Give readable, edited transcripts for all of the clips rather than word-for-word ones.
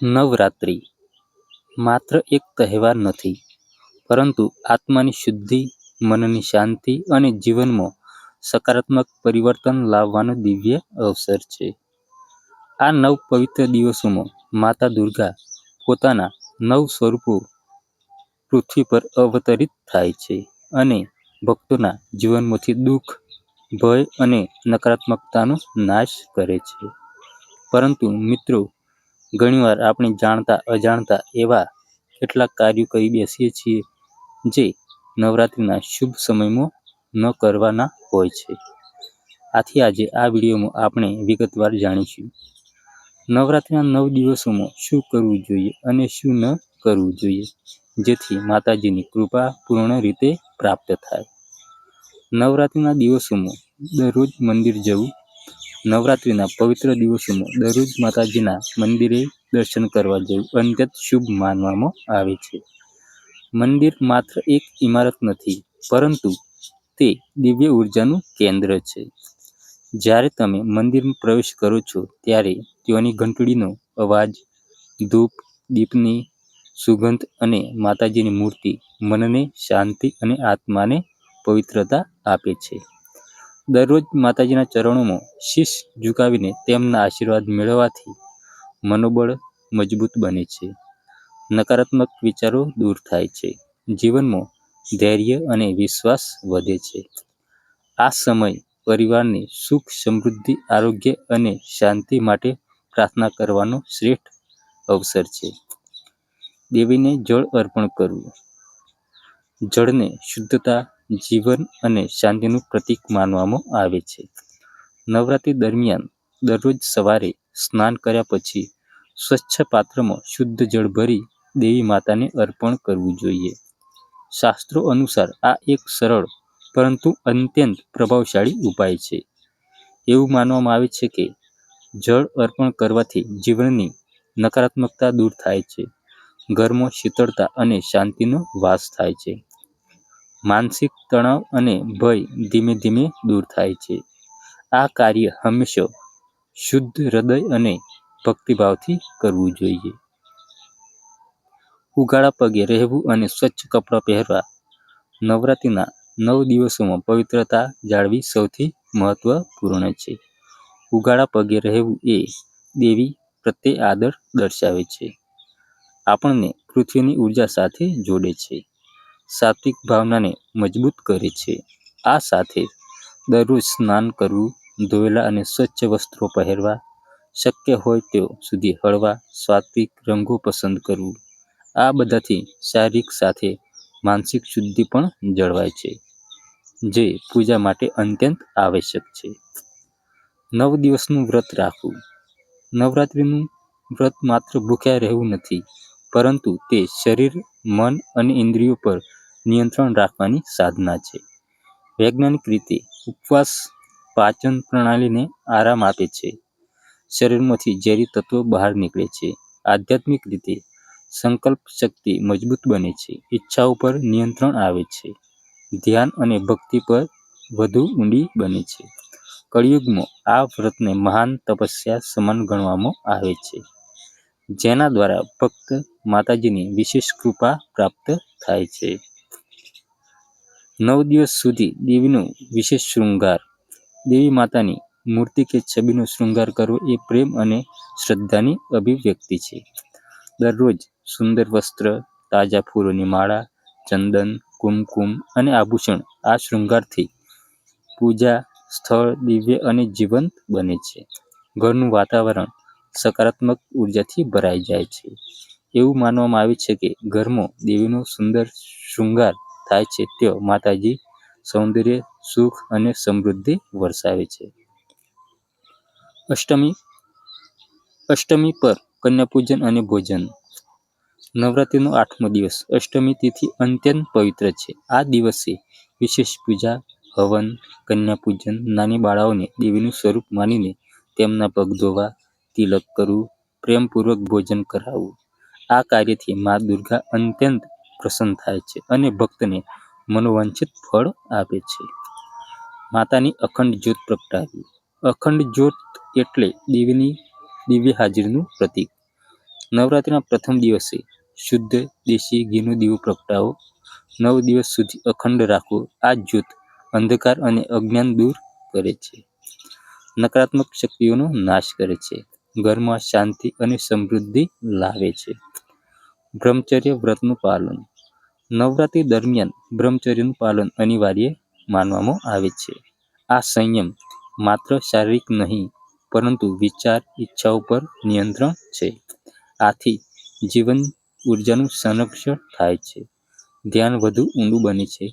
નવરાત્રિ માત્ર એક તહેવાર નથી, પરંતુ આત્માની શુદ્ધિ, મનની શાંતિ અને જીવનમાં સકારાત્મક પરિવર્તન લાવવાનો દિવ્ય અવસર છે. આ 9 પવિત્ર દિવસોમાં માતા દુર્ગા પોતાના 9 સ્વરૂપો પૃથ્વી પર અવતરિત થાય છે અને ભક્તોના જીવનમાંથી દુઃખ, ભય અને નકારાત્મકતાનો નાશ કરે છે. પરંતુ મિત્રો, ઘણીવાર આપણે જાણતા અજાણતા એવા કેટલાક કાર્યો કરી બેસીએ છીએ જે નવરાત્રિના શુભ સમયમાં ન કરવાના હોય છે. આથી આજે આ વિડીયોમાં આપણે વિગતવાર જાણીશું નવરાત્રિના 9 દિવસોમાં શું કરવું જોઈએ અને શું ન કરવું જોઈએ, જેથી માતાજીની કૃપા પૂર્ણ રીતે પ્રાપ્ત થાય. નવરાત્રિના દિવસોમાં દરરોજ મંદિર જવું. નવરાત્રિના પવિત્ર દિવસોમાં દરરોજ માતાજીના મંદિરે દર્શન કરવા જવું અત્યંત શુભ માનવામાં આવે છે. મંદિર માત્ર એક ઇમારત નથી, પરંતુ તે દિવ્ય ઉર્જાનું કેન્દ્ર છે. જ્યારે તમે મંદિરમાં પ્રવેશ કરો છો, ત્યારે ત્યાંની ઘંટડીનો અવાજ, ધૂપ, દીપની સુગંધ અને માતાજીની મૂર્તિ મનને શાંતિ અને આત્માને પવિત્રતા આપે છે. દરરોજ માતાજીના ચરણોમાં શીશ ઝુકાવીને તેમના આશીર્વાદ મેળવવાથી મનોબળ મજબૂત બને છે, નકારાત્મક વિચારો દૂર થાય છે, જીવનમાં ધૈર્ય અને વિશ્વાસ વધે છે. આ સમય પરિવારની સુખ, સમૃદ્ધિ, આરોગ્ય અને શાંતિ માટે પ્રાર્થના કરવાનો શ્રેષ્ઠ અવસર છે. દેવીને જળ અર્પણ કરવું. જળને શુદ્ધતા, જીવન અને શાંતિનું પ્રતીક માનવામાં આવે છે. નવરાત્રિ દરમિયાન દરરોજ સવારે સ્નાન કર્યા પછી સ્વચ્છ પાત્રમાં શુદ્ધ જળ ભરી દેવી માતાને અર્પણ કરવું જોઈએ. શાસ્ત્રો અનુસાર આ એક સરળ પરંતુ અત્યંત પ્રભાવશાળી ઉપાય છે. એવું માનવામાં આવે છે કે જળ અર્પણ કરવાથી જીવનની નકારાત્મકતા દૂર થાય છે, ઘરમાં શીતળતા અને શાંતિનો વાસ થાય છે, માનસિક તણાવ અને ભય ધીમે ધીમે દૂર થાય છે. આ કાર્ય હંમેશા શુદ્ધ હૃદય અને ભક્તિભાવથી કરવું જોઈએ. ઉઘાડા પગે રહેવું અને સ્વચ્છ કપડાં પહેરવા. નવરાત્રિના 9 દિવસોમાં પવિત્રતા જાળવવી સૌથી મહત્વપૂર્ણ છે. ઉઘાડા પગે રહેવું એ દેવી પ્રત્યે આદર દર્શાવે છે, આપણને પૃથ્વીની ઉર્જા સાથે જોડે છે, સાત્વિક ભાવનાને મજબૂત કરે છે. આ સાથે દરરોજ સ્નાન કરવું, ધોયેલા અને સ્વચ્છ વસ્ત્રો પહેરવા, શક્ય હોય ત્યાં સુધી હળવા, સાત્વિક રંગો પસંદ કરવું. આ બધાથી શારીરિક સાથે માનસિક શુદ્ધિ પણ જળવાય છે, જે પૂજા માટે અત્યંત આવશ્યક છે. 9 દિવસનું વ્રત રાખવું. નવરાત્રિનું વ્રત માત્ર ભૂખ્યા રહેવું નથી, પરંતુ તે શરીર, મન અને ઇન્દ્રિયો પર નિયંત્રણ રાખવાની સાધના છે. વૈજ્ઞાનિક રીતે ઉપવાસ પાચન પ્રણાલીને આરામ આપે છે, શરીરમાંથી ઝેરી તત્વો બહાર નીકળે છે. આધ્યાત્મિક રીતે સંકલ્પ શક્તિ મજબૂત બને છે, ઈચ્છાઓ પર નિયંત્રણ આવે છે, ધ્યાન અને ભક્તિ પર વધુ ઊંડી બને છે. કળિયુગમાં આ વ્રતને મહાન તપસ્યા સમાન ગણવામાં આવે છે, જેના દ્વારા ભક્ત માતાજીની વિશેષ કૃપા પ્રાપ્ત થાય છે. 9 દિવસ સુધી દેવીનો વિશેષ શૃંગાર. દેવી માતાની મૂર્તિ કે છબીનો શૃંગાર કરવો એ પ્રેમ અને શ્રદ્ધાની અભિવ્યક્તિ છે. દરરોજ સુંદર વસ્ત્ર, તાજા ફૂલોની માળા, ચંદન, કુમકુમ અને આભૂષણ. આ શૃંગારથી પૂજા સ્થળ દિવ્ય અને જીવંત બને છે. ઘરનું વાતાવરણ સકારાત્મક ઉર્જાથી ભરાઈ જાય છે. એવું માનવામાં આવે છે કે ઘરમાં દેવીનો સુંદર શૃંગાર થાય છે ત્યાં માતાજી સૌંદર્ય, સુખ અને સમૃદ્ધિ વરસાવે છે. અષ્ટમી પર કન્યાપૂજન અને ભોજન. નવરાત્રિનો 8મો દિવસ અષ્ટમી તિથિ અત્યંત પવિત્ર છે. આ દિવસે વિશેષ પૂજા, હવન, કન્યાપૂજન, નાની બાળાઓને દેવીનું સ્વરૂપ માનીને તેમના પગ ધોવા, તિલક કરવું, પ્રેમપૂર્વક ભોજન કરાવવું. આ કાર્યથી મા દુર્ગા અત્યંત પ્રસન્ન થાય છે અને ભક્તને મનોવાંછિત ફળ આપે છે. માતાની અખંડ જ્યોત પ્રગટાવવી. અખંડ જ્યોત એટલે દેવીની દિવ્ય હાજરીનું પ્રતીક. નવરાત્રિના પ્રથમ દિવસે શુદ્ધ દેશી ઘીનો દીવો પ્રગટાવો. 9 દિવસ સુધી અખંડ રાખવો. આ જ્યોત અંધકાર અને અજ્ઞાન દૂર કરે છે, નકારાત્મક શક્તિઓનો નાશ કરે છે, ઘરમાં શાંતિ અને સમૃદ્ધિ લાવે છે. બ્રહ્મચર્ય વ્રતનું પાલન. નવરાત્રિ દરમિયાન બ્રહ્મચર્યનું પાલન અનિવાર્ય માનવામાં આવે છે. આ સંયમ માત્ર શારીરિક નહીં, પરંતુ વિચાર, ઈચ્છાઓ પર નિયંત્રણ છે. આથી જીવન ઉર્જાનું સંરક્ષણ થાય છે, ધ્યાન વધુ ઊંડું બને છે,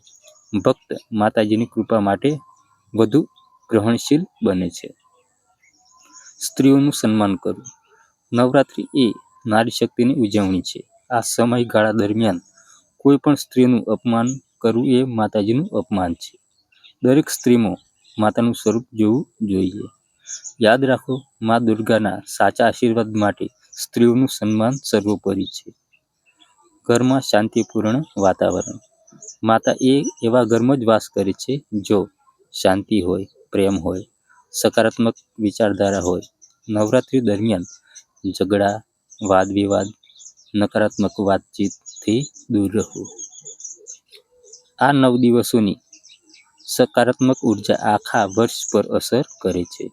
ભક્ત માતાજીની કૃપા માટે વધુ ગ્રહણશીલ બને છે. સ્ત્રીઓનું સન્માન કરવું. નવરાત્રિ એ નારી શક્તિની ઉજવણી છે. આ સમયગાળા દરમિયાન કોઈ પણ સ્ત્રીનું અપમાન કરવું એ માતાજીનું અપમાન છે. દરેક સ્ત્રીમાં માતાનું સ્વરૂપ જોવું જોઈએ. યાદ રાખો, મા દુર્ગાના સાચા આશીર્વાદ માટે સ્ત્રીઓનું સન્માન સર્વોપરી છે. ઘરમાં શાંતિપૂર્ણ વાતાવરણ. માતા એ એવા ઘરમાં જ વાસ કરે છે જો શાંતિ હોય, પ્રેમ હોય, સકારાત્મક વિચારધારા હોય. નવરાત્રિ દરમિયાન ઝઘડા, વાદવિવાદ, નકારાત્મક વાતચીતથી દૂર રહો. આ 9 દિવસોની સકારાત્મક ઉર્જા આખા વર્ષ પર અસર કરે છે.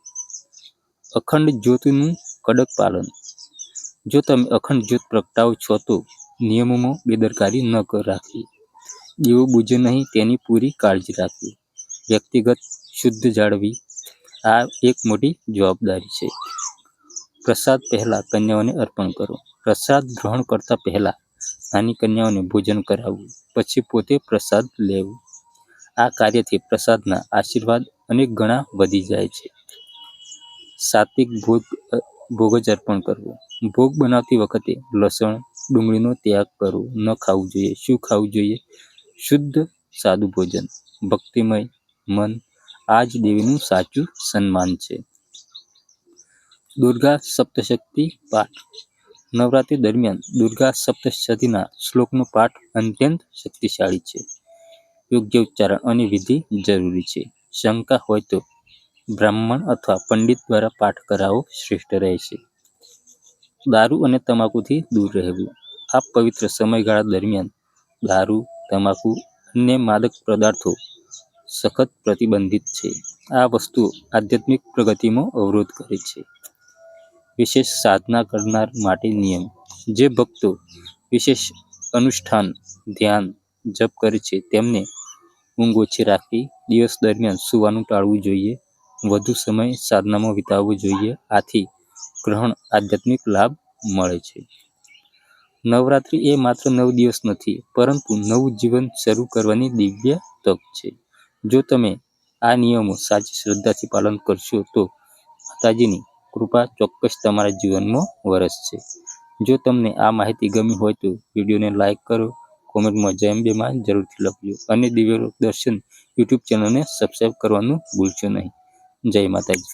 અખંડ જ્યોતનું કડક પાલન. જો તમે અખંડ જ્યોત પ્રગટાવો છો તો નિયમોમાં બેદરકારી ન રાખવી. દીવો બુਝે નહીં તેની પૂરી કાળજી રાખવી. વ્યક્તિગત શુદ્ધ જાળવી. આ એક મોટી જવાબદારી છે. પ્રસાદ પહેલા કન્યાઓને અર્પણ કરો. પ્રસાદ ગ્રહણ કરતા પહેલા નાની કન્યાઓને ભોજન કરાવવું, પછી પોતે પ્રસાદ લેવું. આ કાર્યથી પ્રસાદના આશીર્વાદ અનેક ગણા વધી જાય છે. સાત્વિક ભોગ જ અર્પણ કરવો. ભોગ બનાવતી વખતે લસણ, ડુંગળીનો ત્યાગ કરવો. ન ખાવું જોઈએ. શું ખાવું જોઈએ? શુદ્ધ સાદું ભોજન. ભક્તિમય મન. આ જ દેવીનું સાચું સન્માન છે. દુર્ગા સપ્તશતી પાઠ. નવરાત્રિ દરમિયાન દુર્ગા સપ્તશતીના શ્લોકનો પાઠ અત્યંત શક્તિશાળી છે. યોગ્ય ઉચ્ચારણ અને વિધિ જરૂરી છે. શંકા હોય તો બ્રાહ્મણ અથવા પંડિત દ્વારા પાઠ કરાવવો શ્રેષ્ઠ રહેશે. દારૂ અને તમાકુથી દૂર રહેવું. આ પવિત્ર સમયગાળા દરમિયાન દારૂ, તમાકુ અને માદક પદાર્થો સખત પ્રતિબંધિત છે. આ વસ્તુઓ આધ્યાત્મિક પ્રગતિમાં અવરોધ કરે છે. વિશેષ સાધના કરનાર માટે નિયમ. જે ભક્તો વિશેષ અનુષ્ઠાન, ધ્યાન, જપ કરે છે તેમને ઊંઘ ઓછી રાખવી. દિવસ દરમિયાન સૂવાનું ટાળવું જોઈએ. વધુ સમય સાધનામાં વિતાવવો જોઈએ. આથી ગ્રહણ આધ્યાત્મિક લાભ મળે છે. નવરાત્રિ એ માત્ર 9 દિવસ નથી, પરંતુ નવું જીવન શરૂ કરવાની દિવ્ય તક છે. જો તમે આ નિયમો સાચી શ્રદ્ધાથી પાલન કરશો તો માતાજીની કૃપા ચોક્કસ તમારા જીવનમાં વરસશે. જો તમને આ માહિતી ગમી હોય તો વિડીયોને લાઇક કરો, કોમેન્ટમાં જય અંબે માં જરૂરથી લખજો અને દિવ્ય દર્શન યુટ્યુબ ચેનલને સબસ્ક્રાઈબ કરવાનું ભૂલશો નહીં. જય માતાજી.